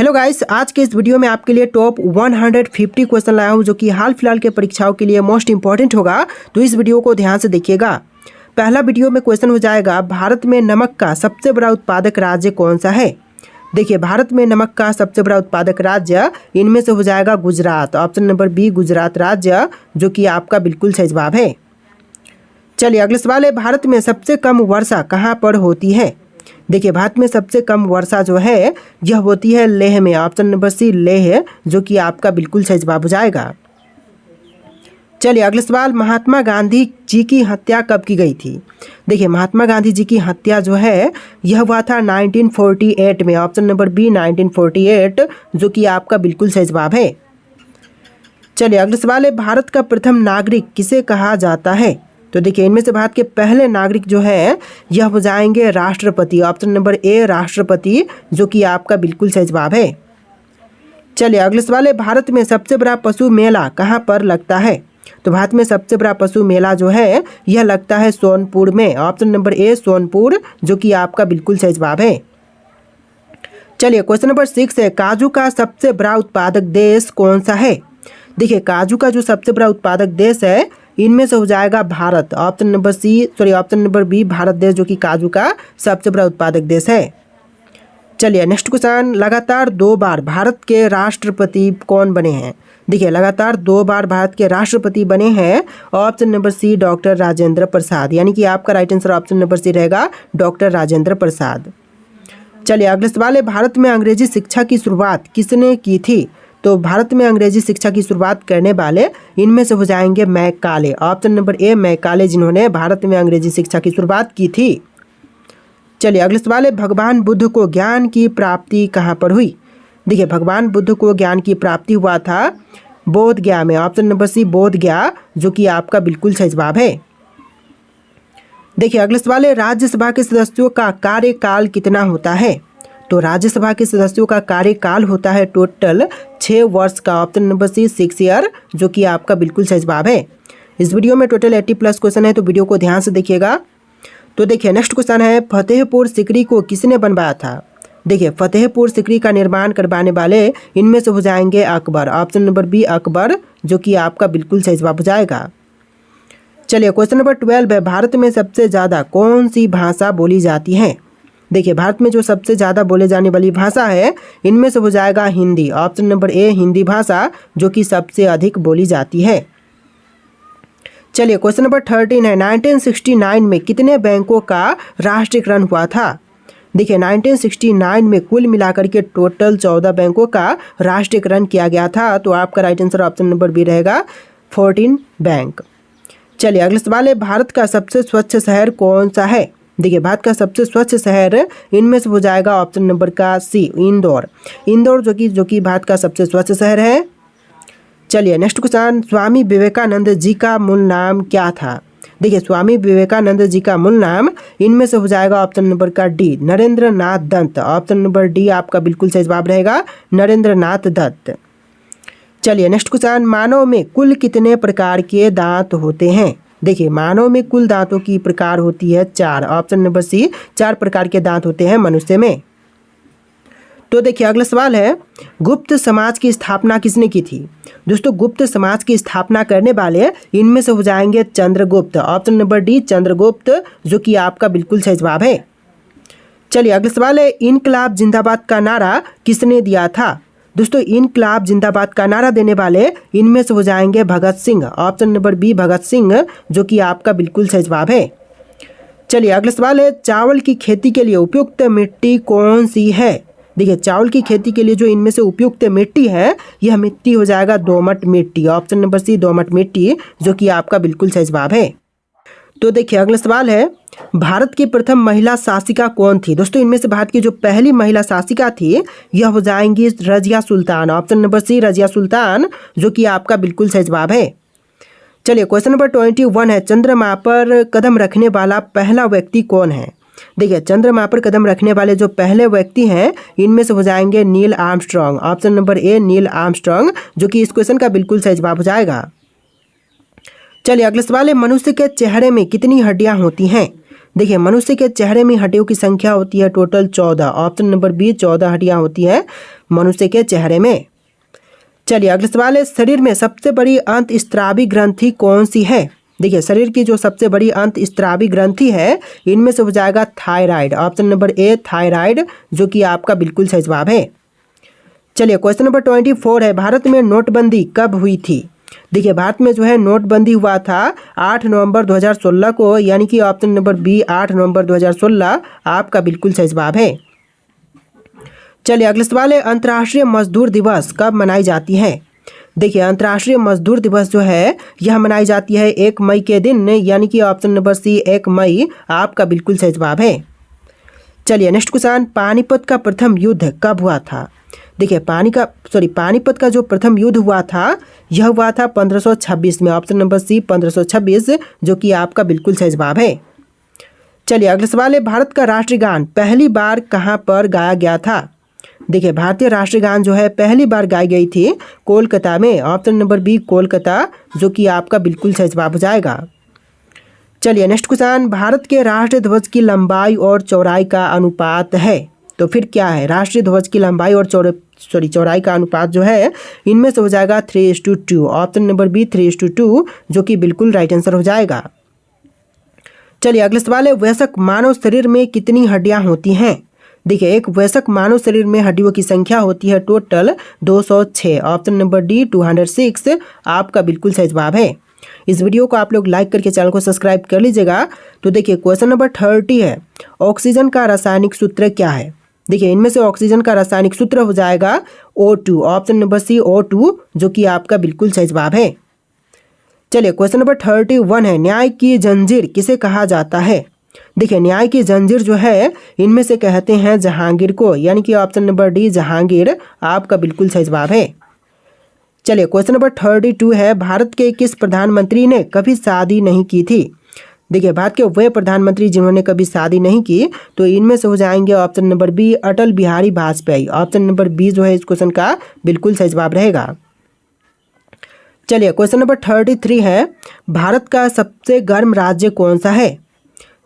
Hello guys, आज के इस वीडियो में आपके लिए टॉप 150 क्वेश्चन लाया हूं जो कि हाल फिलहाल के परीक्षाओं के लिए मोस्ट इंपॉर्टेंट होगा। तो इस वीडियो को ध्यान से देखिएगा। पहला वीडियो में क्वेश्चन हो जाएगा, भारत में नमक का सबसे बड़ा उत्पादक राज्य कौन सा है। देखिए, भारत में नमक का सबसे बड़ा उत्पादक राज्य इनमें से हो जाएगा Gujarat. Option number B Gujarat राज्य, जो कि आपका बिल्कुल सही जवाब है। चलिए अगला सवाल है, भारत में सबसे कम वर्षा कहाँ पर होती है। देखिए, भारत में सबसे कम वर्षा जो है यह होती है लेह में। ऑप्शन नंबर सी लेह, जो कि आपका बिल्कुल सही जवाब हो जाएगा। चलिए अगला सवाल, महात्मा गांधी जी की हत्या कब की गई थी। देखिए, महात्मा गांधी जी की हत्या जो है यह हुआ था 1948 में। ऑप्शन नंबर बी 1948, जो कि आपका बिल्कुल सही जवाब है। चलिए अगला सवाल है, भारत का प्रथम नागरिक किसे कहा जाता है। तो देखिए, इनमें से भारत के पहले नागरिक जो है यह हो जाएंगे राष्ट्रपति। ऑप्शन नंबर ए राष्ट्रपति, जो कि आपका बिल्कुल सही जवाब है। चलिए अगले सवाल है, भारत में सबसे बड़ा पशु मेला कहाँ पर लगता है। तो भारत में सबसे बड़ा पशु मेला जो है यह लगता है सोनपुर में। ऑप्शन नंबर ए सोनपुर, जो कि आपका बिल्कुल सही जवाब है। चलिए क्वेश्चन नंबर 6 है, काजू का सबसे बड़ा उत्पादक देश कौन सा है। देखिए, काजू का जो सबसे बड़ा उत्पादक देश है इनमें से हो जाएगा Bharat. Option number B Bharat देश, जो कि काजू का सबसे बड़ा उत्पादक देश है। चलिए नेक्स्ट क्वेश्चन, लगातार 2 बार भारत के राष्ट्रपति कौन बने हैं। देखिए, लगातार 2 बार भारत के राष्ट्रपति बने हैं। Option number C doctor Rajendra Prasad, यानी कि आपका right answer option number C रहेगा, डॉक्टर राजेंद्र प्रसाद। चलिए अगला सवाल है, भारत में अंग्रेजी शिक्षा की शुरुआत किसने की थी। तो भारत में अंग्रेजी शिक्षा की शुरुआत करने वाले इनमें से हो जाएंगे मैकाले। ऑप्शन नंबर ए मैकाले, जिन्होंने भारत में अंग्रेजी शिक्षा की शुरुआत की थी। चलिए अगला सवाल है, भगवान बुद्ध को ज्ञान की प्राप्ति कहाँ पर हुई। देखिए, भगवान बुद्ध को ज्ञान की प्राप्ति हुआ था बोध गया में। ऑप्शन नंबर सी बोध गया, जो कि आपका बिल्कुल सही जवाब है। देखिए अगला सवाल है, राज्यसभा के सदस्यों का कार्यकाल कितना होता है। तो राज्यसभा के सदस्यों का कार्यकाल होता है टोटल 6 वर्ष का। ऑप्शन नंबर सी 6 ईयर, जो कि आपका बिल्कुल सही जवाब है। इस वीडियो में टोटल 80+ क्वेश्चन है, तो वीडियो को ध्यान से देखिएगा। तो देखिए नेक्स्ट क्वेश्चन है, फतेहपुर सिकरी को किसने बनवाया था। देखिए, फतेहपुर सिकरी का निर्माण करवाने वाले इनमें से हो जाएंगे Akbar. Option number B Akbar, जो कि आपका बिल्कुल सही जवाब हो जाएगा। चलिए क्वेश्चन नंबर 12 है, भारत में सबसे ज़्यादा कौन सी भाषा बोली जाती है। देखिए, भारत में जो सबसे ज़्यादा बोले जाने वाली भाषा है इनमें से हो जाएगा हिंदी। ऑप्शन नंबर ए हिंदी भाषा, जो कि सबसे अधिक बोली जाती है। चलिए क्वेश्चन नंबर 13 है, 1969 में कितने बैंकों का राष्ट्रीयकरण हुआ था। देखिए, 1969 में कुल मिलाकर के टोटल 14 बैंकों का राष्ट्रीयकरण किया गया था। तो आपका right answer option number B रहेगा, 14 बैंक। चलिए अगला सवाल है, भारत का सबसे स्वच्छ शहर कौन सा है। देखिए, भारत का सबसे स्वच्छ शहर इनमें से हो जाएगा ऑप्शन नंबर का सी इंदौर। इंदौर, जो कि भारत का सबसे स्वच्छ शहर है। चलिए नेक्स्ट क्वेश्चन, स्वामी विवेकानंद जी का मूल नाम क्या था। देखिए, स्वामी विवेकानंद जी का मूल नाम इनमें से हो जाएगा ऑप्शन नंबर का डी नरेंद्र नाथ दत्त। ऑप्शन नंबर डी आपका बिल्कुल सही जवाब रहेगा, नरेंद्र नाथ दत्त। चलिए नेक्स्ट क्वेश्चन, मानव में कुल कितने प्रकार के दांत होते हैं। देखिए, मानव में कुल दांतों की प्रकार होती है 4। ऑप्शन नंबर सी 4 प्रकार के दांत होते हैं मनुष्य में। तो देखिए अगला सवाल है, गुप्त समाज की स्थापना किसने की थी। दोस्तों, गुप्त समाज की स्थापना करने वाले इनमें से हो जाएंगे Chandragupta. Option number D Chandragupta, जो कि आपका बिल्कुल सही जवाब है। चलिए अगला सवाल है, इनकलाब जिंदाबाद का नारा किसने दिया था। दोस्तों, इनकलाब जिंदाबाद का नारा देने वाले इनमें से हो जाएंगे Bhagat Singh. Option number B Bhagat Singh, जो कि आपका बिल्कुल सही जवाब है। चलिए अगला सवाल है, चावल की खेती के लिए उपयुक्त मिट्टी कौन सी है। देखिए, चावल की खेती के लिए जो इनमें से उपयुक्त मिट्टी है यह मिट्टी हो जाएगा दोमट मिट्टी। ऑप्शन नंबर सी दोमट मिट्टी, जो कि आपका बिल्कुल सही जवाब है। तो देखिए अगला सवाल है, भारत की प्रथम महिला शासिका कौन थी। दोस्तों, इनमें से भारत की जो पहली महिला शासिका थी यह हो जाएंगी रजिया सुल्तान। ऑप्शन नंबर सी रजिया सुल्तान, जो कि आपका बिल्कुल सही जवाब है। चलिए क्वेश्चन नंबर 21 है, चंद्रमा पर कदम रखने वाला पहला व्यक्ति कौन है। देखिए, चंद्रमा पर कदम रखने वाले जो पहले व्यक्ति हैं इनमें से हो जाएंगे नील आर्मस्ट्रॉन्ग। ऑप्शन नंबर ए नील आर्मस्ट्रॉन्ग, जो कि इस क्वेश्चन का बिल्कुल सही जवाब हो जाएगा। चलिए अगला सवाल है, मनुष्य के चेहरे में कितनी हड्डियां होती हैं। देखिए मनुष्य के चेहरे में हड्डियों की संख्या होती है टोटल 14। ऑप्शन नंबर बी 14 हड्डियां होती है मनुष्य के चेहरे में। चलिए अगला सवाल है, शरीर में सबसे बड़ी अंतःस्रावी ग्रंथि कौन सी है? देखिए शरीर की जो सबसे बड़ी अंतःस्रावी ग्रंथि है इनमें से हो जाएगा थायराइड। ऑप्शन नंबर ए थायराइड, जो कि आपका बिल्कुल सही जवाब है। चलिए क्वेश्चन नंबर 24 है, भारत में नोटबंदी कब हुई थी? देखिए भारत में जो है नोटबंदी हुआ था 8 नवंबर 2016 को, यानी कि ऑप्शन नंबर बी 8 नवंबर 2016 आपका बिल्कुल सही जवाब है। चलिए अगला सवाल है, अंतर्राष्ट्रीय मजदूर दिवस कब मनाई जाती है? देखिए अंतर्राष्ट्रीय मजदूर दिवस जो है यह मनाई जाती है 1 मई के दिन, यानी कि ऑप्शन नंबर सी 1 मई आपका बिल्कुल सही जवाब है। चलिए नेक्स्ट क्वेश्चन, पानीपत का प्रथम युद्ध कब हुआ था? देखिए पानीपत का जो प्रथम युद्ध हुआ था यह हुआ था 1526 में। ऑप्शन नंबर सी 1526, जो कि आपका बिल्कुल सही जवाब है। चलिए अगला सवाल है, भारत का राष्ट्रीय गान पहली बार कहाँ पर गाया गया था? देखिए भारतीय राष्ट्रीय गान जो है पहली बार गाई गई थी कोलकाता में। ऑप्शन नंबर बी कोलकाता, जो कि आपका बिल्कुल सही जवाब हो जाएगा। चलिए नेक्स्ट क्वेश्चन, भारत के राष्ट्रीय ध्वज की लंबाई और चौड़ाई का अनुपात है, तो फिर क्या है? राष्ट्रीय ध्वज की लंबाई और चौड़ाई का अनुपात जो है इनमें से हो जाएगा 3:2। ऑप्शन नंबर बी 3:2, जो कि बिल्कुल राइट आंसर हो जाएगा। चलिए अगला सवाल है, वयस्क मानव शरीर में कितनी हड्डियां होती हैं? देखिए एक वयस्क मानव शरीर में हड्डियों की संख्या होती है टोटल 206। ऑप्शन नंबर डी 206 आपका बिल्कुल सही जवाब है। इस वीडियो को आप लोग लाइक करके चैनल को सब्सक्राइब कर लीजिएगा। तो देखिए क्वेश्चन नंबर 30 है, ऑक्सीजन का रासायनिक सूत्र क्या है? देखिए इनमें से ऑक्सीजन का रासायनिक सूत्र हो जाएगा O2। ऑप्शन नंबर सी O2, जो कि आपका बिल्कुल सही जवाब है। चलिए क्वेश्चन नंबर 31 है, न्याय की जंजीर किसे कहा जाता है? देखिए न्याय की जंजीर जो है इनमें से कहते हैं जहांगीर को, यानी कि ऑप्शन नंबर डी जहांगीर आपका बिल्कुल सही जवाब है। चलिए क्वेश्चन नंबर 32 है, भारत के किस प्रधानमंत्री ने कभी शादी नहीं की थी? देखिए भारत के वे प्रधानमंत्री जिन्होंने कभी शादी नहीं की, तो इनमें से हो जाएंगे option number B Atal Bihari Vajpayee. Option number B जो है इस क्वेश्चन का बिल्कुल सही जवाब रहेगा। चलिए क्वेश्चन नंबर 33 है, भारत का सबसे गर्म राज्य कौन सा है?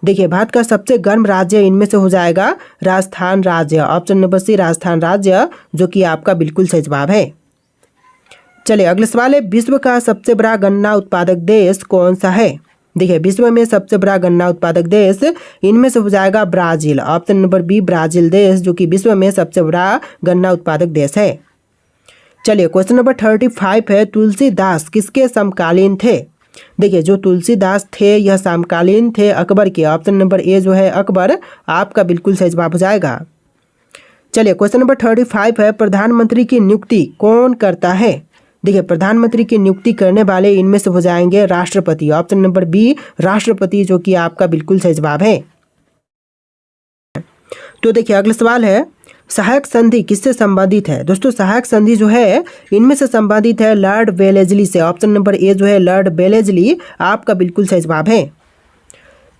देखिए भारत का सबसे गर्म राज्य इनमें से हो जाएगा राजस्थान राज्य। ऑप्शन नंबर सी राजस्थान राज्य, जो कि आपका बिल्कुल सही जवाब है। चलिए अगला सवाल है, विश्व का सबसे बड़ा गन्ना उत्पादक देश कौन सा है? देखिए विश्व में सबसे बड़ा गन्ना उत्पादक देश इनमें से हो जाएगा Brazil. Option number B Brazil देश, जो कि विश्व में सबसे बड़ा गन्ना उत्पादक देश है। चलिए क्वेश्चन नंबर 35 है, तुलसीदास किसके समकालीन थे? देखिए जो तुलसीदास थे यह समकालीन थे अकबर के। ऑप्शन नंबर ए जो है अकबर आपका बिल्कुल सही जवाब हो जाएगा। चलिए क्वेश्चन नंबर 35 है, प्रधानमंत्री की नियुक्ति कौन करता है? देखिए प्रधानमंत्री की नियुक्ति करने वाले इनमें से हो जाएंगे राष्ट्रपति। ऑप्शन नंबर बी राष्ट्रपति, जो कि आपका बिल्कुल सही जवाब है। तो देखिए अगला सवाल है, सहायक संधि किससे संबंधित है? दोस्तों सहायक संधि जो है इनमें से संबंधित है लॉर्ड वेलेस्ली से। ऑप्शन नंबर ए जो है लॉर्ड वेलेस्ली आपका बिल्कुल सही जवाब है।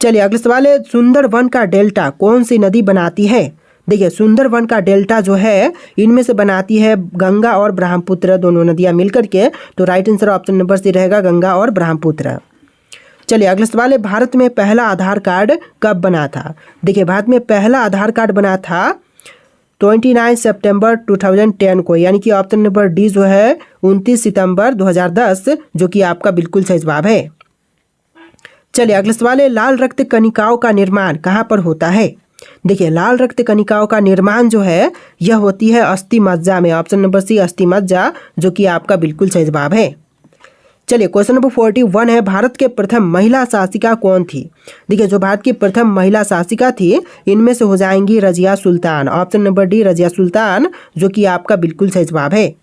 चलिए अगला सवाल है, सुंदरवन का डेल्टा कौन सी नदी बनाती है? देखिए सुंदरवन का डेल्टा जो है इनमें से बनाती है गंगा और ब्रह्मपुत्र, दोनों नदियां मिलकर के। तो right answer option number C रहेगा गंगा और ब्रह्मपुत्र। चलिए अगला सवाल है, भारत में पहला आधार कार्ड कब बना था? देखिए भारत में पहला आधार कार्ड बना था 29 सितंबर 2010 को, यानी कि ऑप्शन नंबर डी जो है 29 सितंबर 2010, जो कि आपका बिल्कुल सही जवाब है। चलिए अगला सवाल है, लाल रक्त कणिकाओं का निर्माण कहाँ पर होता है? देखिए लाल रक्त कणिकाओं का निर्माण जो है यह होती है अस्थि मज्जा में। ऑप्शन नंबर सी अस्थि मज्जा, जो कि आपका बिल्कुल सही जवाब है। चलिए क्वेश्चन नंबर 41 है, भारत के प्रथम महिला शासिका कौन थी? देखिए जो भारत की प्रथम महिला शासिका थी इनमें से हो जाएंगी Razia Sultan. Option number D Razia Sultan, जो कि आपका बिल्कुल सही जवाब है।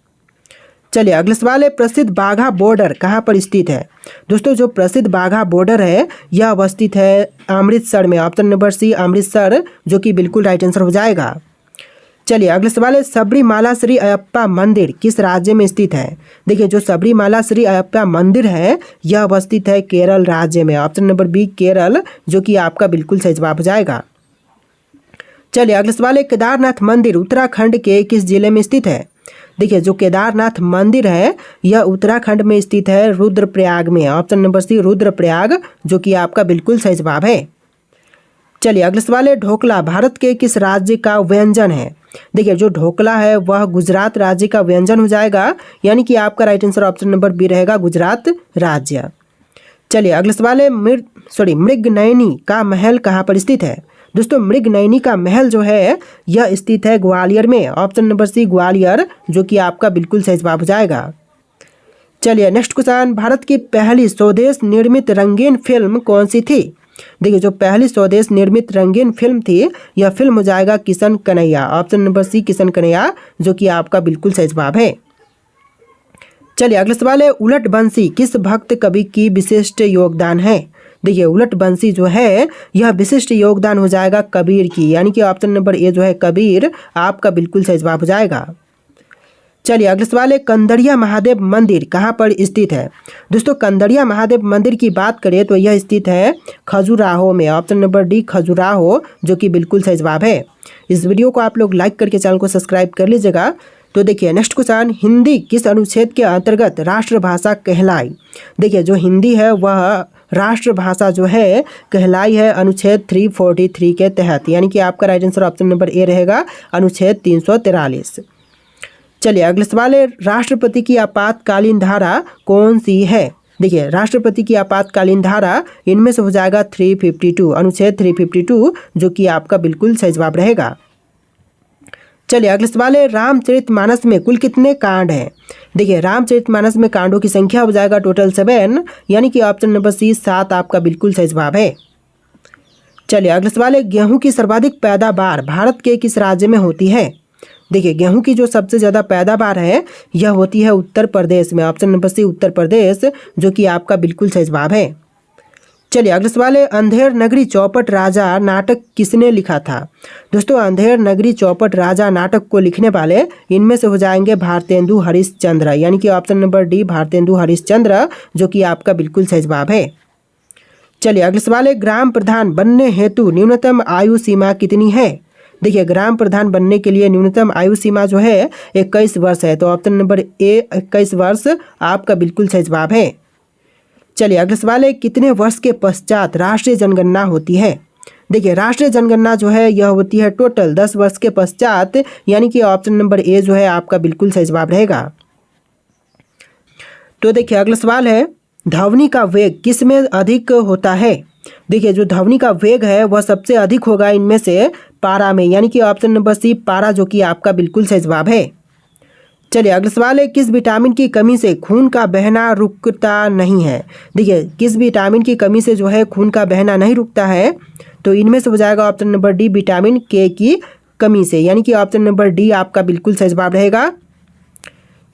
चलिए अगला सवाल है, प्रसिद्ध बाघा बॉर्डर कहाँ पर स्थित है? दोस्तों जो प्रसिद्ध बाघा बॉर्डर है यह अवस्थित है अमृतसर में। ऑप्शन नंबर सी अमृतसर, जो कि बिल्कुल राइट आंसर हो जाएगा। चलिए अगला सवाल है, सबरीमाला श्री अयप्पा मंदिर किस राज्य में स्थित है? देखिए जो सबरीमाला श्री अयप्पा मंदिर है यह अवस्थित है केरल राज्य में। ऑप्शन नंबर बी केरल, जो कि आपका बिल्कुल सही जवाब हो जाएगा। चलिए अगला सवाल है, केदारनाथ मंदिर उत्तराखंड के किस जिले में स्थित है? देखिए जो केदारनाथ मंदिर है यह उत्तराखंड में स्थित है रुद्रप्रयाग में। ऑप्शन नंबर सी रुद्रप्रयाग, जो कि आपका बिल्कुल सही जवाब है। चलिए अगला सवाल है, ढोकला भारत के किस राज्य का व्यंजन है? देखिए जो ढोकला है वह गुजरात राज्य का व्यंजन हो जाएगा, यानी कि आपका right answer option number B रहेगा, गुजरात राज्य। चलिए अगला सवाल है, मृगनयनी का महल कहाँ पर स्थित है? दोस्तों मृगनयनी का महल जो है यह स्थित है ग्वालियर में, ऑप्शन नंबर सी ग्वालियर, जो कि आपका बिल्कुल सही जवाब हो जाएगा। चलिए नेक्स्ट क्वेश्चन, भारत की पहली स्वदेश निर्मित रंगीन फिल्म कौन सी थी? देखिए जो पहली स्वदेश निर्मित रंगीन फिल्म थी यह फिल्म हो जाएगा Kishan Kanhaiya, option number C Kishan Kanhaiya, जो कि आपका बिल्कुल सही जवाब है। चलिए अगला सवाल है, उलट बंसी किस भक्त कवि की विशिष्ट योगदान है? देखिए उलट बंसी जो है यह विशिष्ट योगदान हो जाएगा कबीर की, यानी कि ऑप्शन नंबर ए जो है कबीर, आपका बिल्कुल सही जवाब हो जाएगा। चलिए अगला सवाल है, कंदड़िया महादेव मंदिर कहाँ पर स्थित है? दोस्तों कंदड़िया महादेव मंदिर की बात करें तो यह स्थित है खजुराहो में, ऑप्शन नंबर डी खजुराहो, जो कि बिल्कुल सही जवाब है। इस वीडियो को आप लोग लाइक करके चैनल को सब्सक्राइब कर लीजिएगा। तो देखिए नेक्स्ट क्वेश्चन, हिंदी किस अनुच्छेद के अंतर्गत राष्ट्रभाषा कहलाई? देखिए जो हिंदी है वह राष्ट्रभाषा जो है कहलाई है अनुच्छेद 343 के तहत, यानी कि आपका राइट आंसर ऑप्शन नंबर ए रहेगा, अनुच्छेद 343। चलिए अगला सवाल है, राष्ट्रपति की आपातकालीन धारा कौन सी है? देखिए राष्ट्रपति की आपातकालीन धारा इनमें से हो जाएगा 352, अनुच्छेद 352, जो कि आपका बिल्कुल सही जवाब रहेगा। चलिए अगला सवाल है, रामचरितमानस में कुल कितने कांड हैं? देखिए रामचरितमानस में कांडों की संख्या हो जाएगा टोटल 7, यानी कि ऑप्शन नंबर सी 7 आपका बिल्कुल सही जवाब है। चलिए अगला सवाल है, गेहूं की सर्वाधिक पैदावार भारत के किस राज्य में होती है? देखिए गेहूं की जो सबसे ज़्यादा पैदावार है यह होती है उत्तर प्रदेश में, ऑप्शन नंबर सी उत्तर प्रदेश, जो कि आपका बिल्कुल सही जवाब है। चलिए अगला सवाल है, अंधेर नगरी चौपट राजा नाटक किसने लिखा था? दोस्तों अंधेर नगरी चौपट राजा नाटक को लिखने वाले इनमें से हो जाएंगे भारतेंदु हरिश्चंद्र, यानी कि option number D Bharatendu Harishchandra, जो कि आपका बिल्कुल सही जवाब है। चलिए अगला सवाल है, ग्राम प्रधान बनने हेतु न्यूनतम आयु सीमा कितनी है? देखिए ग्राम प्रधान बनने के लिए न्यूनतम आयु सीमा जो है 21 वर्ष है, तो ऑप्शन नंबर ए 21 वर्ष आपका बिल्कुल सही जवाब है। चलिए अगला सवाल है, कितने वर्ष के पश्चात राष्ट्रीय जनगणना होती है? देखिए राष्ट्रीय जनगणना जो है यह होती है टोटल 10 वर्ष के पश्चात, यानी कि ऑप्शन नंबर ए जो है आपका बिल्कुल सही जवाब रहेगा। तो देखिए अगला सवाल है, ध्वनि का वेग किस में अधिक होता है? देखिए जो ध्वनि का वेग है वह सबसे अधिक होगा इनमें से पारा में, यानी कि ऑप्शन नंबर सी पारा, जो कि आपका बिल्कुल सही जवाब है। चलिए अगला सवाल है, किस विटामिन की कमी से खून का बहना रुकता नहीं है? देखिए किस विटामिन की कमी से जो है खून का बहना नहीं रुकता है, तो इनमें से हो जाएगा ऑप्शन नंबर डी विटामिन के की कमी से, यानी कि ऑप्शन नंबर डी आपका बिल्कुल सही जवाब रहेगा।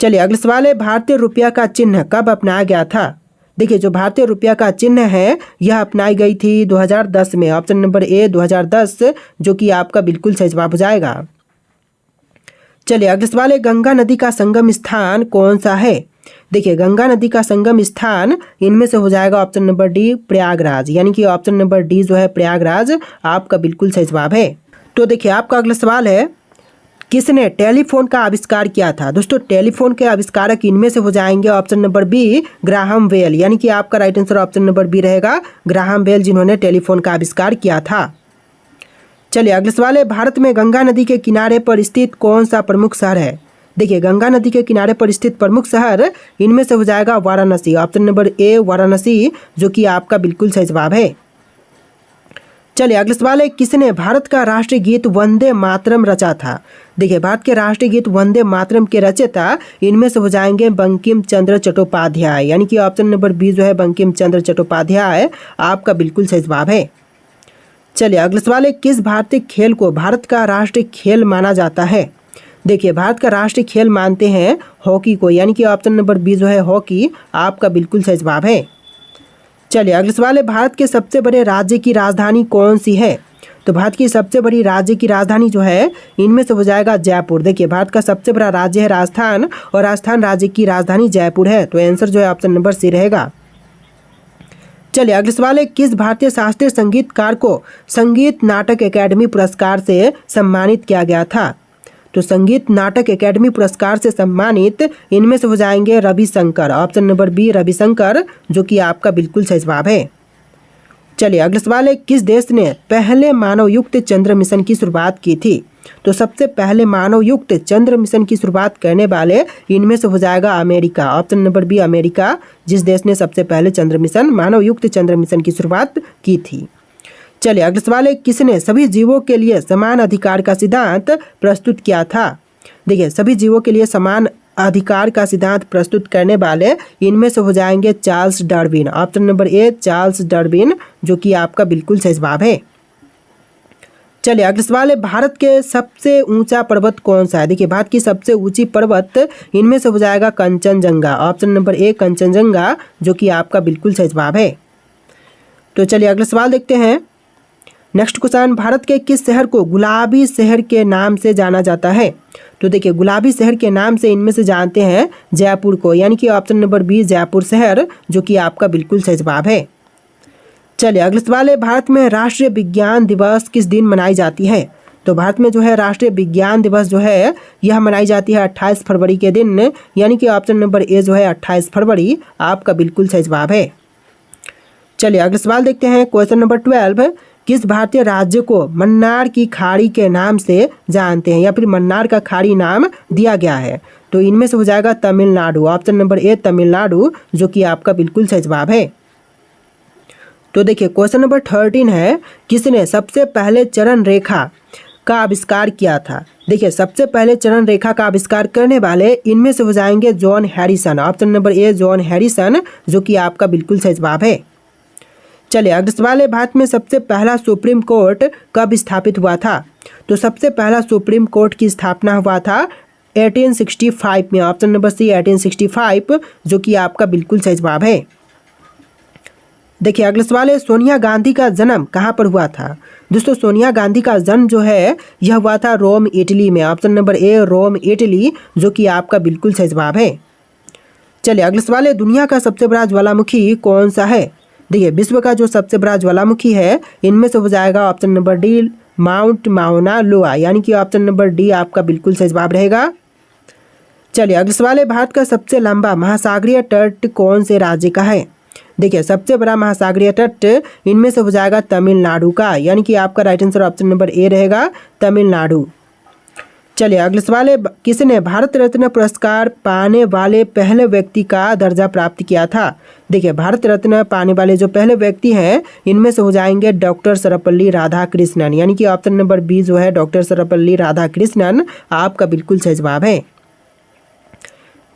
चलिए अगला सवाल है, भारतीय रुपया का चिन्ह कब अपनाया गया था? देखिए जो भारतीय रुपया का चिन्ह है यह अपनाई गई थी 2010 में, ऑप्शन नंबर ए 2010, जो कि आपका बिल्कुल सही जवाब हो जाएगा। चलिए अगला सवाल है, गंगा नदी का संगम स्थान कौन सा है? देखिए गंगा नदी का संगम स्थान इनमें से हो जाएगा ऑप्शन नंबर डी प्रयागराज, यानी कि ऑप्शन नंबर डी जो है प्रयागराज आपका बिल्कुल सही जवाब है। तो देखिए आपका अगला सवाल है, किसने टेलीफोन का आविष्कार किया था? दोस्तों टेलीफोन के आविष्कारक इनमें से हो जाएंगे option number B Graham Bell, यानी कि आपका right answer option number B रहेगा, ग्राहम बेल, जिन्होंने टेलीफोन का आविष्कार किया था। चलिए अगला सवाल है, भारत में गंगा नदी के किनारे पर स्थित कौन सा प्रमुख शहर है? देखिए गंगा नदी के किनारे पर स्थित प्रमुख शहर इनमें से हो जाएगा वाराणसी, ऑप्शन नंबर ए वाराणसी, जो कि आपका बिल्कुल सही जवाब है। चलिए अगला सवाल है, किसने भारत का राष्ट्रीय गीत वंदे मातरम रचा था? देखिए भारत के राष्ट्रीय गीत वंदे मातरम के रचयिता इनमें से हो जाएंगे बंकिम चंद्र चट्टोपाध्याय, यानी कि ऑप्शन नंबर बी जो है बंकिम चंद्र चट्टोपाध्याय आपका बिल्कुल सही जवाब है। चलिए अगला सवाल है, किस भारतीय खेल को भारत का राष्ट्रीय खेल माना जाता है? देखिए भारत का राष्ट्रीय खेल मानते हैं हॉकी को, यानी कि ऑप्शन नंबर बी जो है हॉकी आपका बिल्कुल सही जवाब है। चलिए अगला सवाल है, भारत के सबसे बड़े राज्य की राजधानी कौन सी है? तो भारत की सबसे बड़ी राज्य की राजधानी जो है इनमें से हो जाएगा जयपुर। देखिए भारत का सबसे बड़ा राज्य है राजस्थान, और राजस्थान राज्य की राजधानी जयपुर है, तो आंसर जो है ऑप्शन नंबर सी रहेगा। चलिए अगला सवाल है, किस भारतीय शास्त्रीय संगीतकार को संगीत नाटक अकेडमी पुरस्कार से सम्मानित किया गया था? तो संगीत नाटक अकेडमी पुरस्कार से सम्मानित इनमें से हो जाएंगे Ravishankar, option number B Ravishankar, जो कि आपका बिल्कुल सही जवाब है। चलिए अगला सवाल है, किस देश ने पहले मानव युक्त चंद्र मिशन की शुरुआत की थी? तो सबसे पहले मानव युक्त चंद्र मिशन की शुरुआत करने वाले इनमें से हो जाएगा America. Option number B America, जिस देश ने सबसे पहले चंद्र मिशन मानव युक्त चंद्र मिशन की शुरुआत की थी। चलिए अगला सवाल है, किसने सभी जीवों के लिए समान अधिकार का सिद्धांत प्रस्तुत किया था? देखिए सभी जीवों के लिए समान अधिकार का सिद्धांत प्रस्तुत करने वाले इनमें से हो जाएंगे Charles Darwin. Option number A Charles Darwin, जो कि आपका बिल्कुल सही जवाब है। चलिए अगला सवाल है, भारत के सबसे ऊंचा पर्वत कौन सा है? देखिए भारत की सबसे ऊंची पर्वत इनमें से हो जाएगा कंचनजंगा। ऑप्शन नंबर ए कंचनजंगा, जो कि आपका बिल्कुल सही जवाब है। तो चलिए अगला सवाल देखते हैं। नेक्स्ट क्वेश्चन, भारत के किस शहर को गुलाबी शहर के नाम से जाना जाता है? तो देखिए गुलाबी शहर के नाम से इनमें से जानते हैं जयपुर को, यानी कि ऑप्शन नंबर बी जयपुर शहर, जो कि आपका बिल्कुल सही जवाब है। चलिए अगला सवाल है, भारत में राष्ट्रीय विज्ञान दिवस किस दिन मनाई जाती है? तो भारत में जो है राष्ट्रीय विज्ञान दिवस जो है यह मनाई जाती है 28 फरवरी के दिन, यानी कि ऑप्शन नंबर ए जो है 28 फरवरी आपका बिल्कुल सही जवाब है। चलिए अगला सवाल देखते हैं। क्वेश्चन नंबर 12, किस भारतीय राज्य को मन्नार की खाड़ी के नाम से जानते हैं या फिर मन्नार का खाड़ी नाम दिया गया है? तो इनमें से हो जाएगा तमिलनाडु। ऑप्शन नंबर ए तमिलनाडु, जो कि आपका बिल्कुल सही जवाब है। तो देखिए क्वेश्चन नंबर 13 है, किसने सबसे पहले चरण रेखा का आविष्कार किया था? देखिए सबसे पहले चरण रेखा का आविष्कार करने वाले इनमें से हो जाएंगे जॉन हैरिसन। ऑप्शन नंबर ए जॉन हैरिसन, जो कि आपका बिल्कुल सही जवाब है। चलिए अगला सवाल है, भारत में सबसे पहला सुप्रीम कोर्ट कब स्थापित हुआ था? तो सबसे पहला सुप्रीम कोर्ट की स्थापना हुआ था 1865 में। ऑप्शन नंबर सी 1865, जो कि आपका बिल्कुल सही जवाब है। देखिए अगला सवाल है, सोनिया गांधी का जन्म कहाँ पर हुआ था? दोस्तों सोनिया गांधी का जन्म जो है यह हुआ था रोम इटली में। Option number A Rome Italy, जो कि आपका बिल्कुल सही जवाब है। चलिए अगला सवाल है, दुनिया का सबसे बड़ा ज्वालामुखी कौन सा है? देखिए विश्व का जो सबसे बड़ा ज्वालामुखी है इनमें से हो जाएगा option number D mount Mauna लोआ, यानी कि ऑप्शन नंबर डी आपका बिल्कुल सही जवाब रहेगा। चलिए अगला सवाल है, भारत का सबसे लंबा महासागरीय तट कौन से राज्य का है? देखिए सबसे बड़ा महासागरीय तट इनमें से हो जाएगा तमिलनाडु का, यानी कि आपका राइट आंसर ऑप्शन नंबर ए रहेगा तमिलनाडु। चलिए अगला सवाल है, किसने भारत रत्न पुरस्कार पाने वाले पहले व्यक्ति का दर्जा प्राप्त किया था? देखिए भारत रत्न पाने वाले जो पहले व्यक्ति हैं इनमें से हो जाएंगे डॉक्टर सर्वपल्ली राधाकृष्णन, यानी कि ऑप्शन नंबर बी जो है डॉक्टर सर्वपल्ली राधाकृष्णन आपका बिल्कुल सही जवाब है।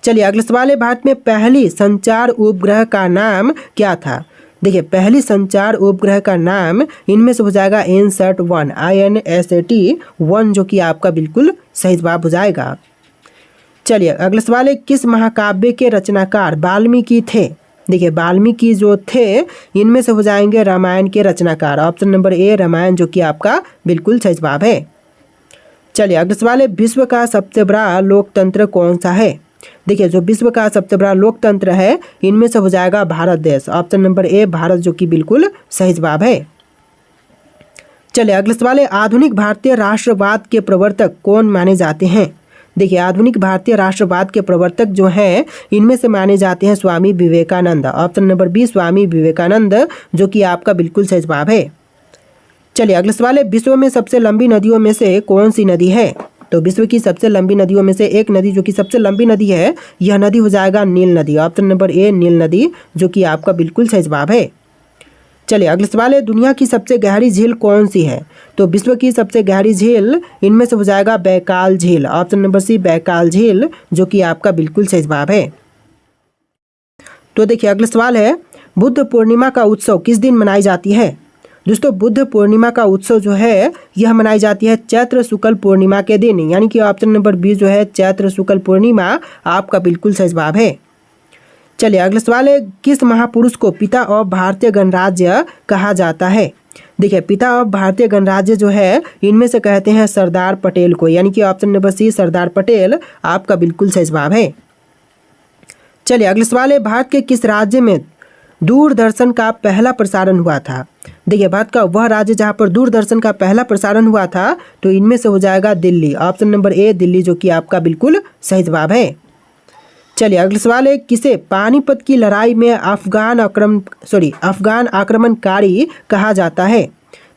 चलिए अगला सवाल है, भारत में पहली संचार उपग्रह का नाम क्या था? देखिए पहली संचार उपग्रह का नाम इनमें से हो जाएगा INSAT-1 INSAT-1, जो कि आपका बिल्कुल सही जवाब हो जाएगा। चलिए अगला सवाल है, किस महाकाव्य के रचनाकार वाल्मीकि थे? देखिए वाल्मीकि जो थे इनमें से हो जाएंगे रामायण के रचनाकार। ऑप्शन नंबर ए रामायण, जो कि आपका बिल्कुल सही जवाब है। चलिए अगला सवाल है, विश्व का सबसे बड़ा लोकतंत्र कौन सा है? देखिए जो विश्व का सबसे बड़ा लोकतंत्र है इनमें से हो जाएगा भारत देश। ऑप्शन नंबर ए भारत, जो कि बिल्कुल सही जवाब है। चलिए अगला सवाल है, आधुनिक भारतीय राष्ट्रवाद के प्रवर्तक कौन माने जाते हैं? देखिए आधुनिक भारतीय राष्ट्रवाद के प्रवर्तक जो हैं इनमें से माने जाते हैं Swami Vivekananda. Option number B Swami Vivekananda, जो कि आपका बिल्कुल सही जवाब है। चलिए अगला सवाल है, विश्व में सबसे लंबी नदियों में से कौन सी नदी है? तो विश्व की सबसे लंबी नदियों में से एक नदी जो कि सबसे लंबी नदी है यह नदी हो जाएगा नील नदी। ऑप्शन नंबर ए नील नदी, जो कि आपका बिल्कुल सही जवाब है। चलिए अगला सवाल है, दुनिया की सबसे गहरी झील कौन सी है? तो विश्व की सबसे गहरी झील इनमें से हो जाएगा बैकाल झील। ऑप्शन नंबर सी बैकाल झील, जो कि आपका बिल्कुल सही जवाब है। तो देखिए अगला सवाल है, बुद्ध पूर्णिमा का उत्सव किस दिन मनाई जाती है? दोस्तों बुद्ध पूर्णिमा का उत्सव जो है यह मनाई जाती है चैत्र शुक्ल पूर्णिमा के दिन, यानी कि ऑप्शन नंबर बी जो है चैत्र शुक्ल पूर्णिमा आपका बिल्कुल सही जवाब है। चलिए अगला सवाल है, किस महापुरुष को पिता ऑफ भारतीय गणराज्य कहा जाता है? देखिए पिता ऑफ भारतीय गणराज्य जो है इनमें से कहते हैं सरदार पटेल को, यानी कि ऑप्शन नंबर सी सरदार पटेल आपका बिल्कुल सही जवाब है। चलिए अगला सवाल है, भारत के किस राज्य में दूरदर्शन का पहला प्रसारण हुआ था? देखिए भारत का वह राज्य जहां पर दूरदर्शन का पहला प्रसारण हुआ था तो इनमें से हो जाएगा दिल्ली। ऑप्शन नंबर ए दिल्ली, जो कि आपका बिल्कुल सही जवाब है। चलिए अगला सवाल है, किसे पानीपत की लड़ाई में अफगान आक्रमणकारी कहा जाता है?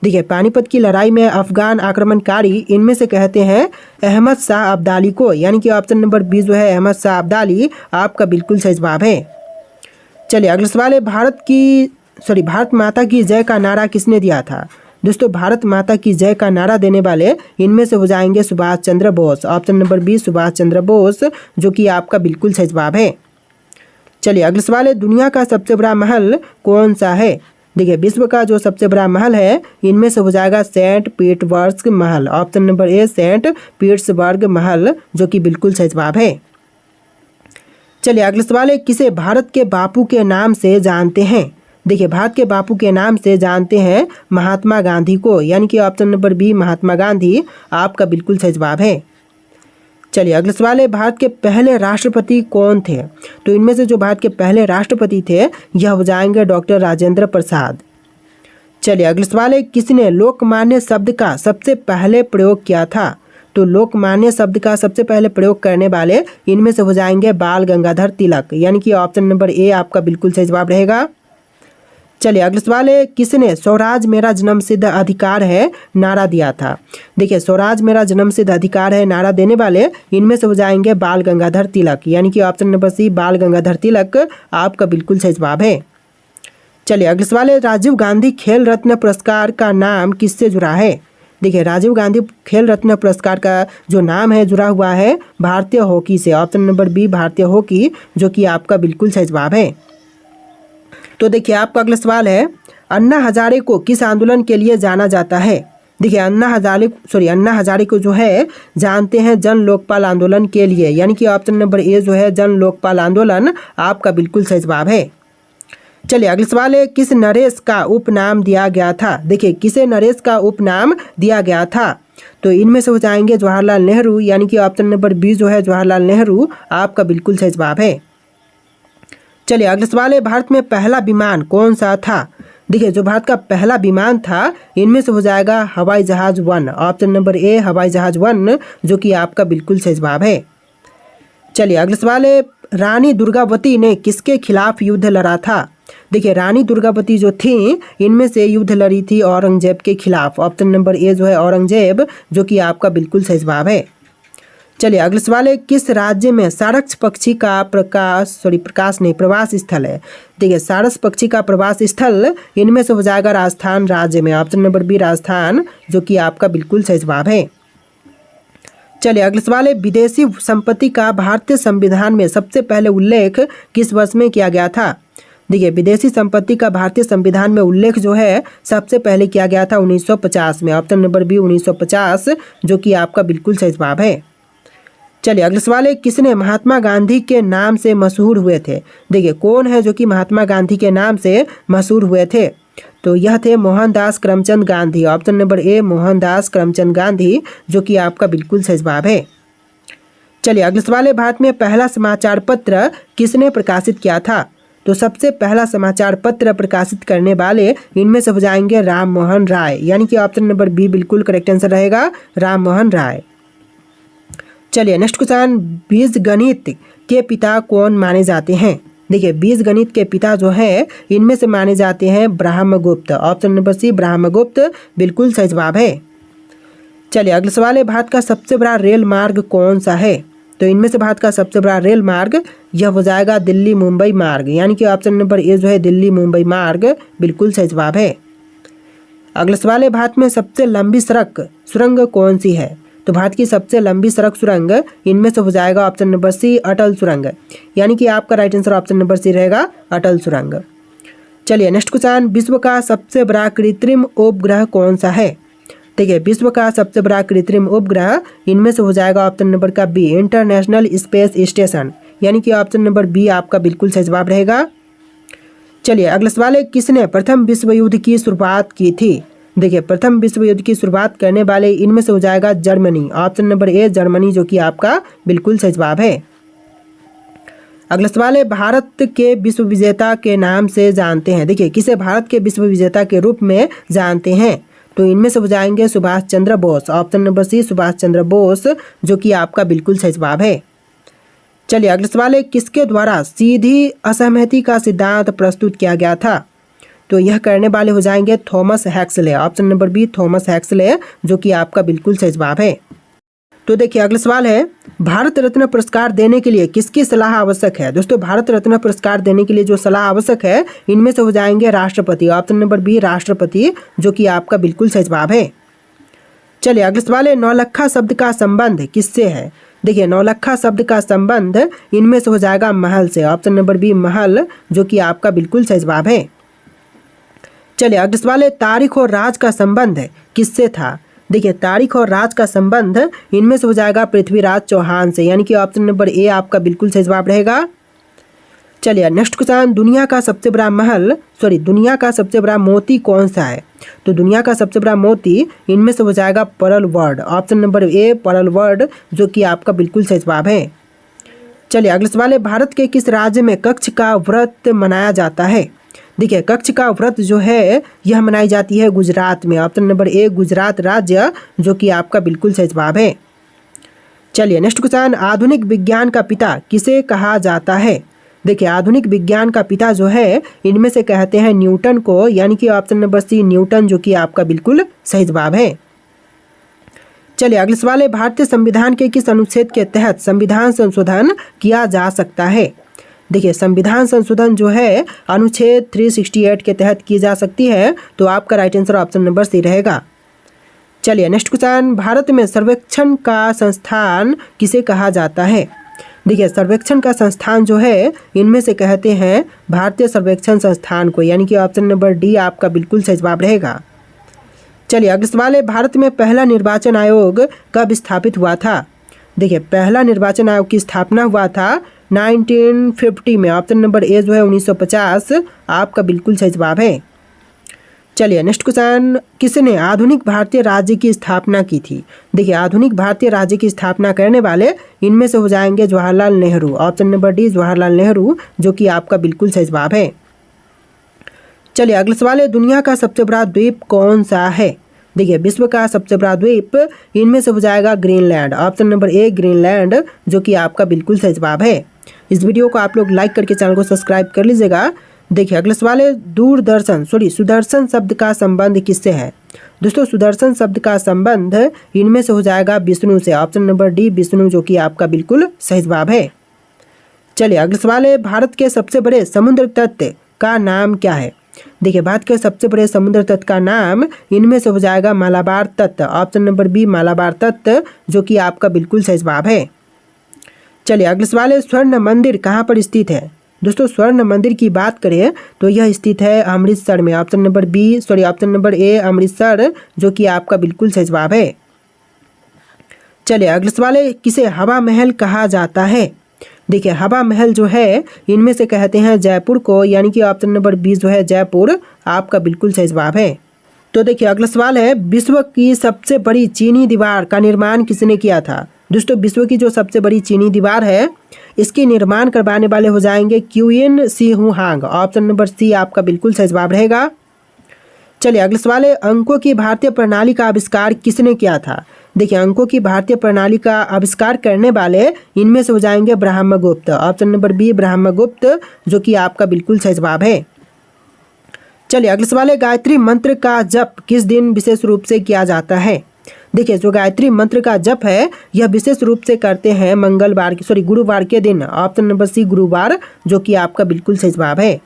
देखिए पानीपत की लड़ाई में अफगान आक्रमणकारी इनमें से कहते हैं अहमद शाह अब्दाली को, यानी कि ऑप्शन नंबर 20 जो है अहमद शाह अब्दाली आपका बिल्कुल सही जवाब है। चलिए अगला सवाल है, भारत माता की जय का नारा किसने दिया था? दोस्तों भारत माता की जय का नारा देने वाले इनमें से हो जाएंगे सुभाष चंद्र बोस, ऑप्शन नंबर 20 सुभाष चंद्र बोस, जो कि आपका बिल्कुल सही जवाब है। चलिए अगला सवाल है, दुनिया का सबसे बड़ा महल कौन सा है? देखिए विश्व का जो सबसे बड़ा महल है इनमें से हो जाएगा सेंट पीटर्सबर्ग महल, option number A Saint Petersburg महल, जो कि बिल्कुल सही जवाब है। चलिए अगला सवाल है, किसे भारत के बापू के नाम से जानते हैं? देखिए भारत के बापू के नाम से जानते हैं महात्मा गांधी को, यानी कि option number B Mahatma Gandhi आपका बिल्कुल सही जवाब है। चलिए अगला सवाल है, भारत के पहले राष्ट्रपति कौन थे? तो इनमें से जो भारत के पहले राष्ट्रपति थे यह हो जाएंगे डॉक्टर राजेंद्र प्रसाद। चलिए अगला सवाल है, किसने लोकमान्य शब्द का सबसे पहले प्रयोग किया था? तो लोकमान्य शब्द का सबसे पहले प्रयोग करने वाले इनमें से हो जाएंगे बाल गंगाधर तिलक, यानी कि ऑप्शन नंबर ए आपका बिल्कुल सही जवाब रहेगा। चलिए अगला सवाल है, किसने स्वराज मेरा जन्मसिद्ध अधिकार है नारा दिया था? देखिए स्वराज मेरा जन्मसिद्ध अधिकार है नारा देने वाले इनमें से हो जाएंगे बाल गंगाधर तिलक, यानी कि ऑप्शन नंबर सी बाल गंगाधर तिलक आपका बिल्कुल सही जवाब है। चलिए अगला सवाल है, राजीव गांधी खेल रत्न पुरस्कार का नाम किससे जुड़ा है? देखिए राजीव गांधी खेल रत्न पुरस्कार का जो नाम है जुड़ा हुआ है भारतीय हॉकी से, ऑप्शन नंबर बी भारतीय हॉकी, जो कि आपका बिल्कुल सही जवाब है। तो देखिए आपका अगला सवाल है, अन्ना हजारे को किस आंदोलन के लिए जाना जाता है? देखिए अन्ना हजारे को जो है जानते हैं जन लोकपाल आंदोलन के लिए, यानी कि ऑप्शन नंबर ए जो है जन लोकपाल आंदोलन आपका बिल्कुल सही जवाब है। चलिए अगला सवाल है, किस नरेश का उपनाम दिया गया था? देखिए किसे नरेश का उपनाम दिया गया था? तो इनमें से हो जाएंगे जवाहरलाल नेहरू, यानी कि ऑप्शन नंबर बी जो है जवाहरलाल नेहरू आपका बिल्कुल सही जवाब है। चलिए अगला सवाल है, भारत में पहला विमान कौन सा था? देखिए जो भारत का पहला विमान था इनमें से हो जाएगा हवाई जहाज 1, ऑप्शन नंबर ए हवाई जहाज 1, जो कि आपका बिल्कुल सही जवाब है। चलिए अगला सवाल है, रानी दुर्गावती ने किसके खिलाफ युद्ध लड़ा था? देखिए रानी दुर्गावती जो थी इनमें से युद्ध लड़ी थी औरंगजेब के खिलाफ, ऑप्शन नंबर ए जो है औरंगजेब, जो कि आपका बिल्कुल सही जवाब है। चलिए अगला सवाल है, किस राज्य में सारस पक्षी का प्रवास स्थल है? देखिए सारस पक्षी का प्रवास स्थल इनमें से हो जाएगा राजस्थान राज्य में, ऑप्शन नंबर बी राजस्थान, जो कि आपका बिल्कुल सही जवाब है। चलिए अगला सवाल है, विदेशी संपत्ति का भारतीय संविधान में सबसे पहले उल्लेख किस वर्ष में किया गया था? देखिए विदेशी संपत्ति का भारतीय संविधान में उल्लेख जो है सबसे पहले किया गया था 1950 में, ऑप्शन नंबर बी 1950, जो कि आपका बिल्कुल सही जवाब है। चलिए अगला सवाल है, किसने महात्मा गांधी के नाम से मशहूर हुए थे? देखिए कौन है जो कि महात्मा गांधी के नाम से मशहूर हुए थे? तो यह थे मोहनदास करमचंद गांधी, ऑप्शन नंबर ए मोहनदास करमचंद गांधी, जो कि आपका बिल्कुल सही जवाब है। चलिए अगला सवाल है, भारत में पहला समाचार पत्र किसने प्रकाशित किया था? तो सबसे पहला समाचार पत्र प्रकाशित करने वाले इनमें से हो जाएंगे राम मोहन राय, यानी कि ऑप्शन नंबर बी बिल्कुल करेक्ट आंसर रहेगा, राम मोहन राय। चलिए नेक्स्ट क्वेश्चन, बीजगणित के पिता कौन माने जाते हैं? देखिए बीजगणित के पिता जो है इनमें से माने जाते हैं Brahmagupta, option number C Brahmagupta बिल्कुल सही जवाब है। चलिए अगला सवाल है, भारत का सबसे बड़ा रेल मार्ग कौन सा है? तो इनमें से भारत का सबसे बड़ा रेल मार्ग यह हो जाएगा दिल्ली मुंबई मार्ग, यानी कि ऑप्शन नंबर ए जो है दिल्ली मुंबई मार्ग बिल्कुल सही जवाब है। अगला सवाल है, भारत में सबसे लंबी सड़क सुरंग कौन सी है? तो भारत की सबसे लंबी सड़क सुरंग इनमें से हो जाएगा ऑप्शन नंबर सी अटल सुरंग, यानी कि आपका right answer option number C रहेगा अटल सुरंग। चलिए नेक्स्ट क्वेश्चन, विश्व का सबसे बड़ा कृत्रिम उपग्रह कौन सा है? देखिए विश्व का सबसे बड़ा कृत्रिम उपग्रह इनमें से हो जाएगा ऑप्शन नंबर का बी इंटरनेशनल स्पेस स्टेशन, यानी कि ऑप्शन नंबर बी आपका बिल्कुल सही जवाब रहेगा। चलिए अगला सवाल है, किसने प्रथम विश्व युद्ध की शुरुआत की थी? देखिए प्रथम विश्व युद्ध की शुरुआत करने वाले इनमें से हो जाएगा Germany, option number A Germany, जो कि आपका बिल्कुल सही जवाब है। अगला सवाल है, भारत के विश्व विजेता के नाम से जानते हैं? देखिए किसे भारत के विश्व विजेता के रूप में जानते हैं? तो इनमें से हो जाएंगे Subhash Chandra Bose, option number C Subhash Chandra Bose, जो कि आपका बिल्कुल सही जवाब है। चलिए अगला सवाल है, किसके द्वारा सीधी असहमति का सिद्धांत प्रस्तुत किया गया था? तो यह करने वाले हो जाएंगे Thomas Huxley. Option number B Thomas Huxley, जो कि आपका बिल्कुल सही जवाब है। तो देखिए अगला सवाल है, भारत रत्न पुरस्कार देने के लिए किसकी सलाह आवश्यक है? दोस्तों भारत रत्न पुरस्कार देने के लिए जो सलाह आवश्यक है इनमें से हो जाएंगे राष्ट्रपति। ऑप्शन नंबर बी राष्ट्रपति, जो कि आपका बिल्कुल सही जवाब है। चलिए अगला सवाल है, नौलखा शब्द का संबंध किससे है? देखिए नौलखा शब्द का संबंध इनमें से हो जाएगा महल से। ऑप्शन नंबर बी महल, जो कि आपका बिल्कुल सही जवाब है। चलिए अगला सवाल है, तारीख और राज का संबंध किससे था? देखिए तारीख और राज का संबंध इनमें से हो जाएगा पृथ्वीराज चौहान से, यानी कि ऑप्शन नंबर ए आपका बिल्कुल सही जवाब रहेगा। चलिए नेक्स्ट क्वेश्चन, दुनिया का सबसे बड़ा मोती कौन सा है? तो दुनिया का सबसे बड़ा मोती इनमें से हो जाएगा pearl word. Option number A pearl word, जो कि आपका बिल्कुल सही जवाब है। चलिए अगला सवाल है, भारत के किस राज्य में कच्छ का व्रत मनाया जाता है? देखिए कच्छ का व्रत जो है यह मनाई जाती है गुजरात में। ऑप्शन नंबर ए गुजरात राज्य, जो कि आपका बिल्कुल सही जवाब है। चलिए नेक्स्ट क्वेश्चन, आधुनिक विज्ञान का पिता किसे कहा जाता है? देखिए आधुनिक विज्ञान का पिता जो है इनमें से कहते हैं न्यूटन को, यानी कि ऑप्शन नंबर सी न्यूटन, जो कि आपका बिल्कुल सही जवाब है। चलिए अगला सवाल है, भारतीय संविधान के किस अनुच्छेद के तहत संविधान संशोधन किया जा सकता है? देखिए संविधान संशोधन जो है अनुच्छेद 368 के तहत की जा सकती है, तो आपका right answer option number C रहेगा। चलिए नेक्स्ट क्वेश्चन, भारत में सर्वेक्षण का संस्थान किसे कहा जाता है? देखिए सर्वेक्षण का संस्थान जो है इनमें से कहते हैं भारतीय सर्वेक्षण संस्थान को, यानी कि ऑप्शन नंबर डी आपका बिल्कुल सही जवाब रहेगा। चलिए अगला सवाल है, भारत में पहला निर्वाचन आयोग कब स्थापित हुआ था? देखिए पहला निर्वाचन आयोग की स्थापना हुआ था 1950 में। ऑप्शन नंबर ए जो है 1950 आपका बिल्कुल सही जवाब है। चलिए नेक्स्ट क्वेश्चन, किसने आधुनिक भारतीय राज्य की स्थापना की थी? देखिए आधुनिक भारतीय राज्य की स्थापना करने वाले इनमें से हो जाएंगे Jawaharlal Nehru. Option number D Jawaharlal Nehru, जो कि आपका बिल्कुल सही जवाब है। चलिए अगला सवाल है, दुनिया का सबसे बड़ा द्वीप कौन सा है? देखिए विश्व का सबसे बड़ा द्वीप इनमें से हो जाएगा ग्रीनलैंड। ऑप्शन नंबर ए ग्रीनलैंड, जो कि आपका बिल्कुल सही जवाब है। इस वीडियो को आप लोग लाइक करके चैनल को सब्सक्राइब कर लीजिएगा। देखिए अगला सवाल है, सुदर्शन शब्द का संबंध किससे है? दोस्तों सुदर्शन शब्द का संबंध इनमें से हो जाएगा विष्णु से। ऑप्शन नंबर डी विष्णु, जो कि आपका बिल्कुल सही जवाब है। चलिए अगला सवाल है, भारत के सबसे बड़े समुद्र तट का नाम क्या है? देखिए भारत के सबसे बड़े समुद्र तट का नाम इनमें से हो जाएगा मालाबार तट। ऑप्शन नंबर बी मालाबार तट, जो कि आपका बिल्कुल सही जवाब है। चलिए अगला सवाल है, स्वर्ण मंदिर कहाँ पर स्थित है? दोस्तों स्वर्ण मंदिर की बात करें तो यह स्थित है अमृतसर में। ऑप्शन नंबर ए अमृतसर, जो कि आपका बिल्कुल सही जवाब है। चलिए अगला सवाल है, किसे हवा महल कहा जाता है? देखिए हवा महल जो है इनमें से कहते हैं जयपुर को, यानी कि ऑप्शन नंबर बी जो है जयपुर आपका बिल्कुल सही जवाब है। तो देखिए अगला सवाल है, विश्व की सबसे बड़ी चीनी दीवार का निर्माण किसने किया था? दोस्तों विश्व की जो सबसे बड़ी चीनी दीवार है इसके निर्माण करवाने वाले हो जाएंगे क्यूएन सी हुआंग। ऑप्शन नंबर सी आपका बिल्कुल सही जवाब रहेगा। चलिए अगला सवाल है, अंकों की भारतीय प्रणाली का आविष्कार किसने किया था? देखिए अंकों की भारतीय प्रणाली का आविष्कार करने वाले इनमें से हो जाएंगे Brahmagupta. Option number B Brahmagupta, जो कि आपका बिल्कुल सही जवाब है। चलिए अगला सवाल है, गायत्री मंत्र का जप किस दिन विशेष रूप से किया जाता है? देखिए जो गायत्री मंत्र का जप है यह विशेष रूप से करते हैं गुरुवार के दिन। ऑप्शन नंबर सी गुरुवार, जो कि आपका बिल्कुल सही जवाब है।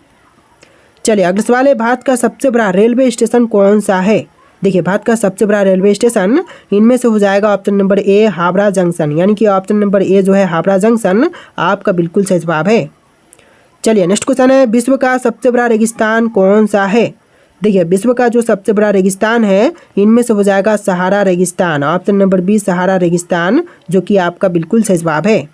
चलिए अगला सवाल है, भारत का सबसे बड़ा रेलवे स्टेशन कौन सा है? देखिए भारत का सबसे बड़ा रेलवे स्टेशन इनमें से हो जाएगा ऑप्शन नंबर ए हावड़ा जंक्शन, यानी कि ऑप्शन नंबर ए जो है हावड़ा जंक्शन आपका बिल्कुल सही जवाब है। चलिए नेक्स्ट क्वेश्चन है, विश्व का सबसे बड़ा रेगिस्तान कौन सा है? देखिए विश्व का जो सबसे बड़ा रेगिस्तान है इनमें से हो जाएगा सहारा रेगिस्तान। ऑप्शन नंबर बी सहारा रेगिस्तान, जो कि आपका बिल्कुल सही जवाब है।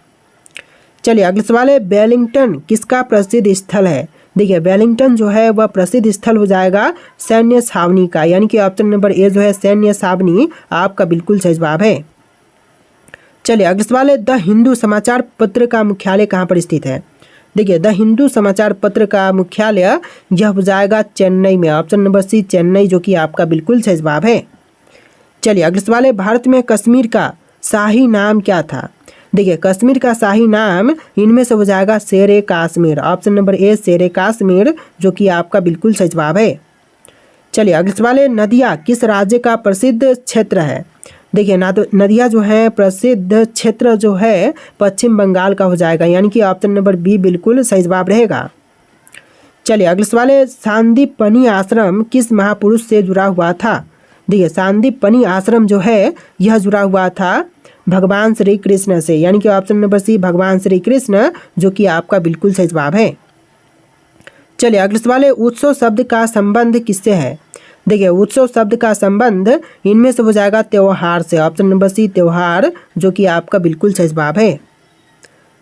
चलिए अगला सवाल है, वेलिंगटन किसका प्रसिद्ध स्थल है? देखिए वेलिंगटन जो है वह प्रसिद्ध स्थल हो जाएगा सैन्य छावनी का, यानी कि ऑप्शन नंबर ए जो है सैन्य छावनी आपका बिल्कुल सही जवाब है। चलिए अगला सवाल है, द हिंदू समाचार पत्र का मुख्यालय कहाँ पर स्थित है? देखिए द हिंदू समाचार पत्र का मुख्यालय यह हो जाएगा चेन्नई में। ऑप्शन नंबर सी चेन्नई, जो कि आपका बिल्कुल सही जवाब है। चलिए अगला सवाल है, भारत में कश्मीर का शाही नाम क्या था? देखिए कश्मीर का शाही नाम इनमें से हो जाएगा शेर काश्मीर। ऑप्शन नंबर ए शेर काश्मीर जो कि आपका बिल्कुल सही जवाब है। चलिए अगले सवाल है, नदिया किस राज्य का प्रसिद्ध क्षेत्र है? देखिए नदिया जो है प्रसिद्ध क्षेत्र जो है पश्चिम बंगाल का हो जाएगा, यानी कि ऑप्शन नंबर बी बिल्कुल सही जवाब रहेगा। चलिए अगले सवाल है, सांदीपनी आश्रम किस महापुरुष से जुड़ा हुआ था? देखिए सांदीपनी आश्रम जो है यह जुड़ा हुआ था भगवान श्री कृष्ण से, यानी कि ऑप्शन नंबर सी भगवान श्री कृष्ण जो कि आपका बिल्कुल सही जवाब है। चलिए अगले सवाल है, उत्सव शब्द का संबंध किससे है? देखिए उत्सव शब्द का संबंध इनमें से हो जाएगा त्योहार से। ऑप्शन नंबर सी त्योहार जो कि आपका बिल्कुल सही जवाब है।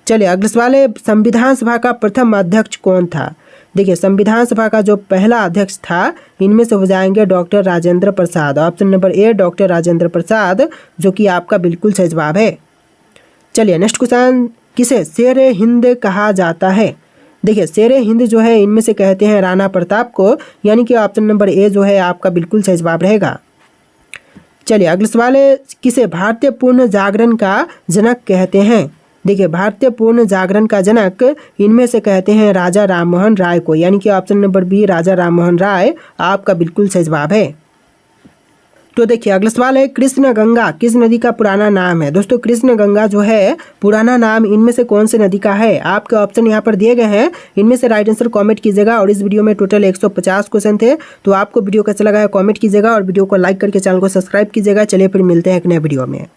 चलिए अगले सवाल है, संविधान सभा का प्रथम अध्यक्ष कौन था? देखिए संविधान सभा का जो पहला अध्यक्ष था इनमें से हो जाएंगे doctor Rajendra Prasad. Option number A doctor Rajendra Prasad जो कि आपका बिल्कुल सही जवाब है। चलिए नेक्स्ट क्वेश्चन, किसे शेर हिंद कहा जाता है? देखिए शेर हिंद जो है इनमें से कहते हैं राणा प्रताप को, यानी कि ऑप्शन नंबर ए जो है आपका बिल्कुल सही जवाब रहेगा। चलिए अगले सवाल है, किसे भारतीय पूर्ण जागरण का जनक कहते हैं? देखिए भारतीय पूर्ण जागरण का जनक इनमें से कहते हैं राजा राममोहन राय को, यानी कि option number B Raja Rammohan Roy आपका बिल्कुल सही जवाब है। तो देखिए अगला सवाल है, कृष्ण गंगा किस नदी का पुराना नाम है? दोस्तों कृष्ण गंगा जो है पुराना नाम इनमें से कौन से नदी का है? आपके ऑप्शन यहाँ पर दिए गए हैं, इनमें से राइट आंसर कमेंट कीजिएगा। और इस वीडियो में टोटल 150 क्वेश्चन थे, तो आपको वीडियो कैसा लगा है कमेंट कीजिएगा और वीडियो को लाइक करके चैनल को सब्सक्राइब कीजिएगा। चलिए फिर मिलते हैं एक नए वीडियो में।